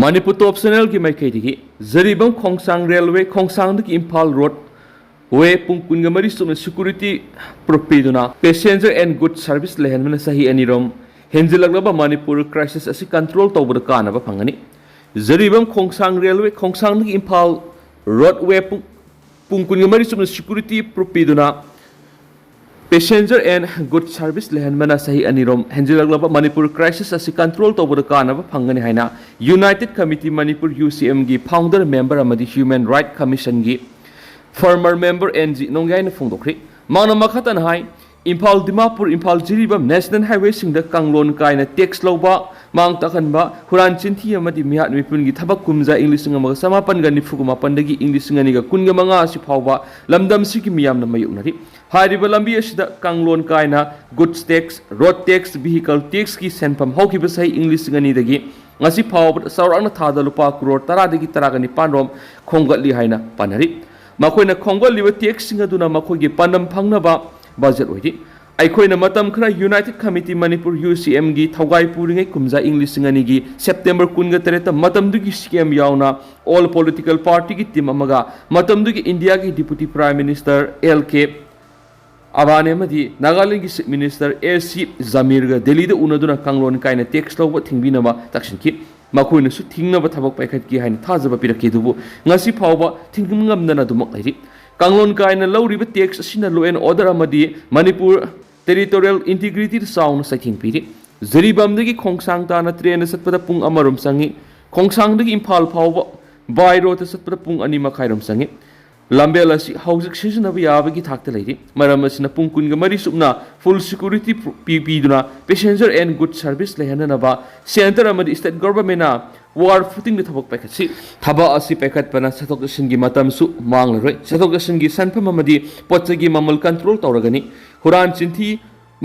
Manipur top channel ki mai kai digi zaribam khongsang railway khongsang ki Imphal road way pungkun gamari sum security propiduna passenger and goods service lehen mana sahi anirom henjilaglaba Manipur crisis asi control tawbada kana ba phangani zaribam khongsang railway khongsang ki Imphal road way pungkun gamari sum security propiduna passenger and goods service lehen mana sahi anirom henjilaglaba Manipur crisis asi control tawbada kana ba phangani haina United Committee Manipur UCM gi founder member amadi Human Right Commission gi former member NG nongai na phongdokri mana makhatan hai Imphal Dimapur Imphal Jiribam National Highway singda kanglon kaina tax loba mang takhanba huran chinthi amadi mihat mipun gi thabak kumja English ngama samapan ga nifuguma pandagi English ngani ga kunga manga si phawba lamdam si ki miyam na mayunari hariba lambi asida kanglon kaina goods tax road tax vehicle tax ki senpam hawkiba sai English ngani dagi ngasi phawba saurang thada lupa crore tara dagi taragani panrom khonggatli haina panari makoina khonggatli tax singa duna makogi panam phangnaba budget oidi aikoina matam khara United Committee Manipur UCM gi thogai puringai kumja English ngani gi September 13 matam dugi scam yaona all political party gi team amaga matam dugi India gi Deputy Prime Minister LK Abane madi Nagaland gi Minister AC Zamir ga Delhi da unaduna kanglon kaina tax law thingbina ma takshin ki makoina su thingna ba thabak paikhat ki haina thajaba piraki dubu ngasi phawba thingum ngamdana dumak lairi kanglon kaina lawriba tax asina law and order amadi Manipur territorial integrity sound saking piri zaribam dagi khongsang ta na train satpada pung amarum sangi khongsang dagi Imphal phawba by road satpada pung ani makhairum sangi lambel asi housing season abi yabagi thakta leiri maram asina pung kun ga mari subna full security pp duna passenger and goods service lehana na ba center amadi state government na war footing the thabak paikhatsi thaba asi paikat pana sathok singi matam su manglroi sathok singi sanpham amadi potchagi mamal control tawragani huran chinthi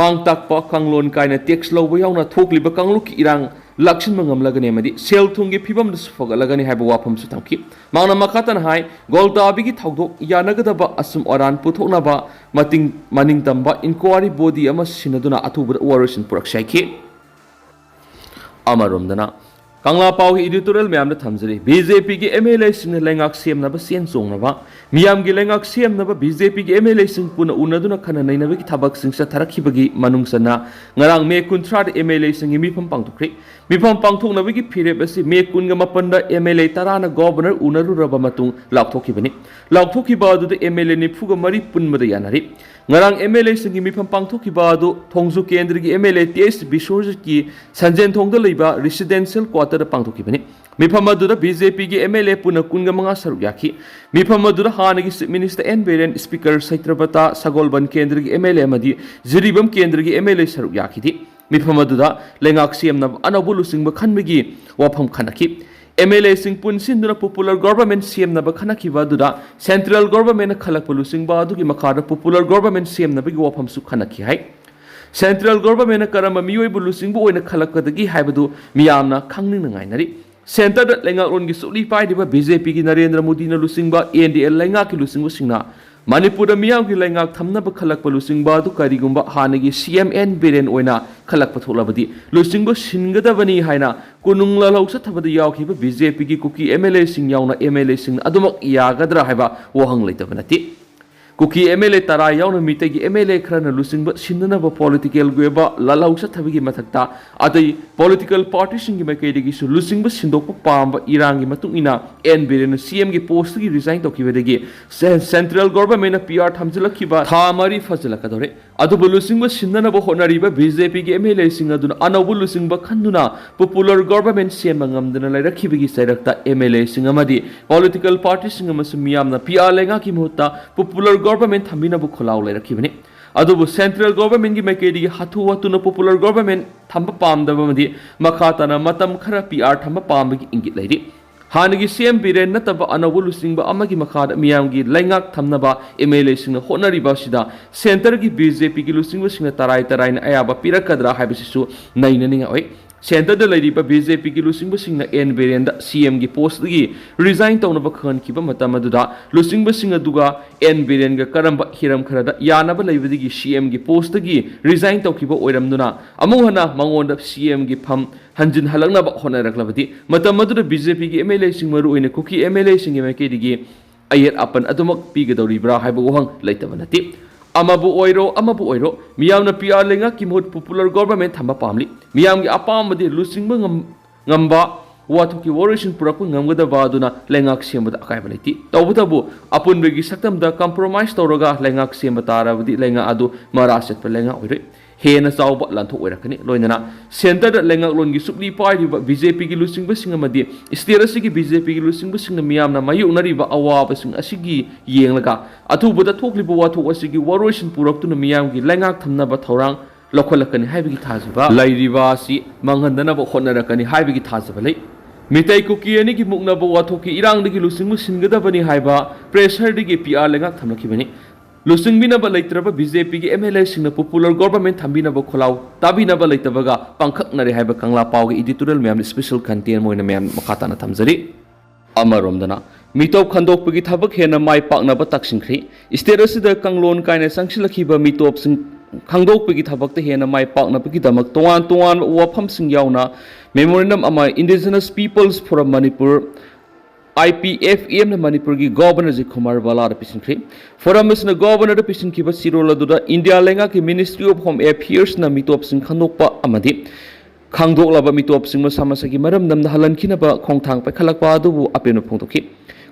mang takpa kanglon kaina tax lobo yauna thokliba kangluk irang lakshin mangamlagani amadi sel thungi phibam da sufagalagani haiba wafam su thamki mangna makhatan hai golta abigi thawdok yanagadaba asum oran puthokna ba maning tamba inquiry body ama sinaduna athuba operation purakshai amaromdana Kangla Pau editorial Mayam the Tamsari, BJP ki MLA sing Langak Siam Naba Sien Songnava, Miam Gilangak Siam Naba, BJP ki MLA sing Puna Unaduna Kanana Navik Tabak sing Satarakibagi Manungsana, Narang me kuntra MLA sing Mipam Pang to Creek, Mipam Pang to Naviki Pirepasi, me Kungamapanda MLA Tarana Governor Unaru Rabamatung, Lautokibani, Lautoki Badu the MLA Nipuga Mari Punmadayanari. Ngarang MLA singi mipam pangthoki badu thongju kendra gi MLA TS Bishorji ki sanjen thongda leiba residential quarter da pangthoki bani mipam adura BJP gi MLA puna kunga manga saru yakhi mipam adura hanagi minister N Biren speaker Saitrabata Sagolban kendra gi MLA madi Jiribam kendra gi MLA saru yakhi di mipam adura lengak CM na anabulu singba khanbegi wafam khanaki MLA sing pun sinduna popular government CM na bakhana ki baduda central government khallak pulu sing badu ki makhara popular government CM na bigi wafam su khana ki hai central government karama mioi bulu sing bo oina khallak kadagi haibadu miyamna khangning ngai nari center da lenga ron gi suli pai diba BJP ki Narendra Modi na lusing ba NDL lenga ki lusing singna Manipur da miyam ki lenga thamna ba khallak pulu sing badu karigumba hanagi CMN Biren oina khallak patholabadi lusing bo singada bani haina kunung lalau sa thabada yawkhiba BJP ki Kuki MLA sing yauna MLA sing adumak yagadra haiba wahang leitabnati Kuki MLA tara yauna Meetei gi MLA khrana lusing ba sinna ba political gweba lalau sa thabigi mathakta adai political party sing gi makai degi su lusing ba sindok pamba irang gi matung ina N Biren CM gi post gi resign tokibedegi central government na PR thamjilakhiba thamari fajilakadore adu lusing ba sinna ba honari ba BJP gi MLA sing aduna anabu lusing ba khanduna popular government CM ngamdana lairakhibi gi sairakta MLA sing amadi political party sing amasu miyamna PR lenga ki muhutta popular government thamina bu kholau lairakibani adubu central government gi maikedi hathu watuna popular government thamba pamdaba madi makhatana matam khara PR thamba pambagi ingit lairi hanagi CM Biren nataba anabu lusingba amagi makhada miyamgi laingak thamnaba MLA sing honariba sida center gi BJP gi lusingba sing tarai na ayaba pirakadra haibisisu nainaninga oi centre लेरिबा BJP की लुसिंगबसिंगना N Biren दा CM की post दगी resign तौनबा खनखिबा मतम अदुदा लुसिंगबसिंग अदुगा एन बिरेन गा करंबा हिरम खरदा यानाबा लेबदिगी सीएम की पोस्ट दगी रिजाइन तौखिबा ओइरमदुना अमुहना मंगोंदा सीएम की फम हंजिन हलकनबा होनरकलबदी मतम अदुदा बीजेपी की एमएलए सिंग मरु ओइना कुकी एमएलए सिंग एमकेदिगी अयत अपन अदुमक पीगदौरिब्रा हाइबा वहंग लेतबा नति अमाबु ओइरो मियामना पीआर लेंगा की मोट पॉपुलर गवर्नमेंट थंबा पामली मियाम की अपामदि लुसिंगबा ngamba वाथुकी वोरेशन पुरक ngमगदबा अदुना लेंगाक सेमबदा अकायबा लेति तौबतबु अपुनबेगी सक्तमदा कंप्रोमाइज तौरगा लेंगाक सेमबा ताराबदि लेंगा अदु मरासेत लेंगा ओइरे हेन चाउबा लांथो ओइरकनी लोइनना सेंटर लेंगाक लोनगी सुक्ली पाइरिबा बीजेपी की लुसिंगबसिंग अमदि स्टेट असिगी बीजेपी की लुसिंगबसिंग मियामना मायुनरिबा अवाबसिंग असिगी येंगलगा अथुबदा थोक्लिबा वाथुक असिगी वोरेशन पुरक्तुना मियामगी लेंगाक थमनबा थौरांग लखोलकनी हाइबगी थाजबा लाइरिबा असि मंगहंदनबा होनरकनी हाइबगी थाजबा लै मितै कुकी अनि की मुकनबा वाथोकी इरांगदगी लुसिंगबु सिनगदबनी हाइबा प्रेशरदगी पीआर लेंगाक थमलखिबनी लुसिंगबिनबा लैत्रबा बीजेपी की एमएलए सिंगना पॉपुलर गवर्नमेंट थंबिनबा खोलाव ताबिनबा लैतबगा पांखकनरे हाइबा कंगला पावगे एडिटोरियल मैम स्पेशल कंटेंट मोइना मैम मखाताना थमजरी अमरोमदना मिटोप खंदोकपगी थबक हेना माइ पाकनबा तकसिंख्री स्टेट असिदा कंगलोन कायना संगसिलखिबा मिटोप सिंग खांदोकपगी थबकते हेना माइ पाकनबगीदमक तोवान तोवान वाफमसिंग यावना मेमोरेंडम अमा indigenous peoples forum Manipur IPFM ने मणिपुर की गवर्नर जी कुमार बाला पिछनख्री फोरम में गवर्नर पिछनखिब सिरोल अदुदा इंडिया लेंगा की मिनिस्ट्री ऑफ होम अफेयर्स न मिटोप सिंग खंदोकपा अमदि खांदोकलाबा मिटोप सिंग मसामसगी मरम नमना हलनखिनबा खोंथांग पैखलकपा अदुबु अपेनो फोंदोखि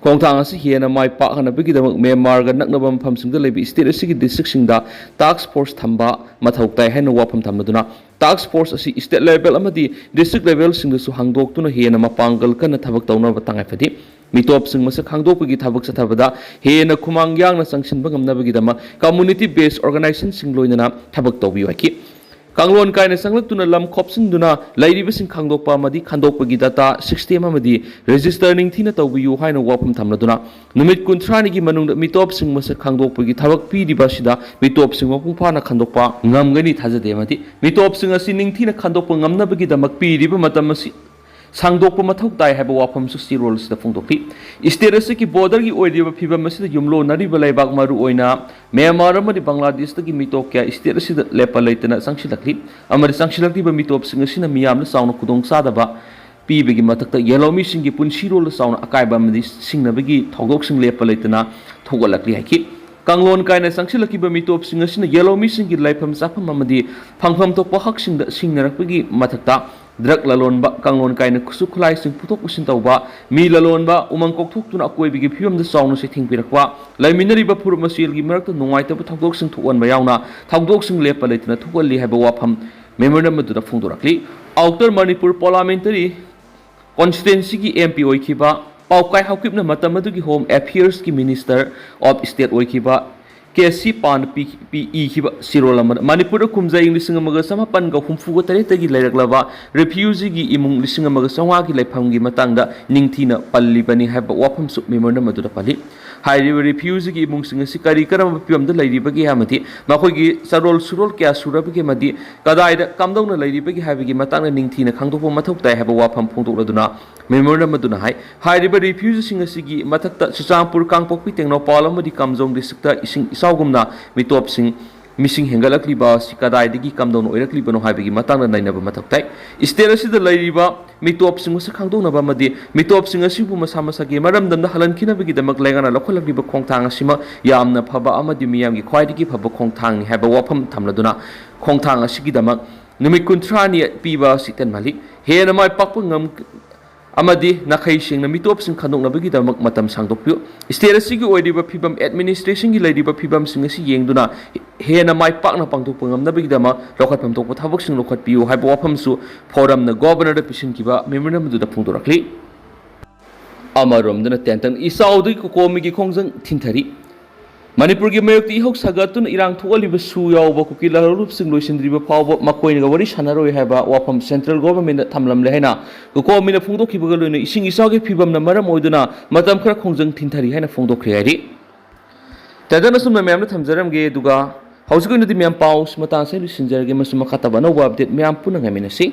खोंथांग असि हेना माइ पाकनबगीदमक म्यांमार गा नकनबा मफमसिंगदा लेबि स्टेट असिगी डिस्ट्रिक्टसिंगदा टास्क फोर्स थंबा मथौ ताइ हैना वाफम थमदुना टास्क फोर्स असी स्टेट लेवल अमदी डिस्ट्रिक्ट लेवल सिंगसु हांगदोक्तुना हेना मपांगल कन थबक तौनबा तांगाइफदि मिटोप सिंग मसे खांगदोकपगी थबक सथबदा हेना खुमांग यांगना संगसिनबा ngमनबगीदमा कम्युनिटी बेस्ड ऑर्गेनाइजेशन सिंग लोइनना थबक तौबिवाकी कांगलोन कायना संगलक्तुना लम खोपसिंगदुना लैरिबसिंग खांगदोकपा मदि खांदोकपगी डाटा सिस्टम अमदि रजिस्टर निंगथिना तौबियु हाइना वाफम थमलदुना नुमित 30 निगी मनुंगदा मिटोप सिंग मसे खांगदोकपगी थबक पीरिबासिदा मिटोप सिंग मपुंफाना खांदोकपा ngमगनी थाजदे मदि मिटोप सिंग असि निंगथिना खांदोकपा ngमनबगीदमक पीरिबा मतम असि सांगदोकपा मथौ ताइ हाइबा वाफम सु सिरोल सिदा फोंदोकि स्टेट असि की बॉर्डर की ओइदिबा फिबम मसिदा युमलो नरिबा लैबाक मरु ओइना म्यांमार अमदि बांग्लादेश तकी मिटोक क्या स्टेट असिदा लेपा लैतना संगसिलखलि अमदि संगसिलखलिबा मिटोप सिंग असिना मियामना साउना खुदोंग सादबा पीबगी मथक्ता येलोमी सिंग की पुनसिरोल साउना अकाइबा अमदि सिंगनबगी थौदोक सिंग लेपा लैतना थोगलखलि हाइकि कांगलोन कायना संगसिलखिबा मिटोप सिंग असिना येलोमी सिंग की लाइफम साफम अमदि फंगफम थोकपा हक सिंग सिंगनरखपगी मथक्ता ड्रग ललोनबा कांगलोन कायना खुसु खुलाई सिंग पुथोक पुसिन तौबा मी ललोनबा उमंग कोकथोक्तुना अकोइबिगी फिबमदा साउना से थिंगपिरकवा लैमिनरिबा फुर मसिलगी मरक्ता नुंगाइतबा थौदोक सिंग थोकवनबा यावना थौदोक सिंग लेपा लैतना थोकलि हाइबा वाफम मेमोरेंडम मदुदा फोंदोरखलि आउटर मणिपुर पार्लियामेंटरी कॉन्स्टिट्यूएंसी की एमपी ओइखिबा पाओकाई हाउकिपना मतम अदुगी होम अफेयर्स की मिनिस्टर ऑफ स्टेट ओइखिबा केसी पान पी सिरोल मणिपुर कुमजाई 1953 लेरक्लबा रिफ्यूजी की इमुंग 1950 की लेफम की मतंगदा निंगथीना पल्लिबनी हाइबा वाफम सु मेमोरेंडम अदुदा पल्लि हाइरिबा रिफ्यूजी की इमुंग सिंग करी करम पियमदा लैरिबगी हामति मखोगी सरोल सुरोल क्या सुरबगी मदि कदाइदा कमदौना लैरिबगी हाइबगी मतंगदा निंगथीना खांदोकपा मथौ ताइ हाइबा वाफम फोंदोकलदुना मेमोरेंडम अदुना हाइ हाइरिबा रिफ्यूजी सिंग असिगी मथक्ता सुचांगपुर कांगपोकपी टेंगनोपाल अमदि कमजोंग डिस्ट्रिक्टता इसिंग इसावगुमना मिटोप सिंग मिसिंग हेंगलक्लिबा सिकादाइदगी कमदौन ओइरक्लिबनो हाइबगी मतंगदा नैनबा मथौ ताइ स्टेट असिदा लैरिबा मिटोप सिंग मसे खांदोनबा मदि मिटोप सिंग असिबु मसा मसागे मरमदमदा हलनखिनबगी दमक लेंगाना लखोलक्लिबा खोंथांग असिमा यामना फबा अमदि मियामगी ख्वाइदगी फबा खोंथांगनि हाइबा वाफम थमलदुना खोंथांग असिगी दमक नुमित 30 नि पीबा सितन मालिक हेना माइ पाकपा ngam अमदी नखै सिंग मिटोप सिंग खनोकनबगी दमक मतम सांगदोकपियो स्टेट असिगी ओइदिबा फिबम एडमिनिस्ट्रेशन की लैदिबा फिबम सिंग असि येंगदुना हेना माइ पाकना पांगदोकपा ngamnabagi दमा लखतफम तोकपा थबक सिंग लखतपियो हाइबा वाफमसु फोरम न गवर्नर द पिसिनकिबा मेमोरेंडम दुदा फोंदोरखलि अमरोमदना टेंटन इसाउदि कोकोमिगी खोंजंग थिंथरी मणिपुर की मयोक्ति इहौक सगतुन इरांग थोलिब सु यावबा कुकी लहरुप सिंग लोइसिंद्रिबा फावबा मकोइनगा वरि सानारोय हाइबा वाफम सेंट्रल गवर्नमेंट थमलमले हैना कोकोमिना फोंदोखिबगा लोइना इसिंग इसाउगे फिबमना मरम ओइदुना मतम खरा खोंजंग थिंथरी हैना फोंदोखरे हाइरि तदन सुमना मैमना थमजरमगे दुगा हौजगुनदि मैम पाउस मतासे लिसिंजरगे मसु मखतबा नौबा अपडेट मैम पुना ngamiनasi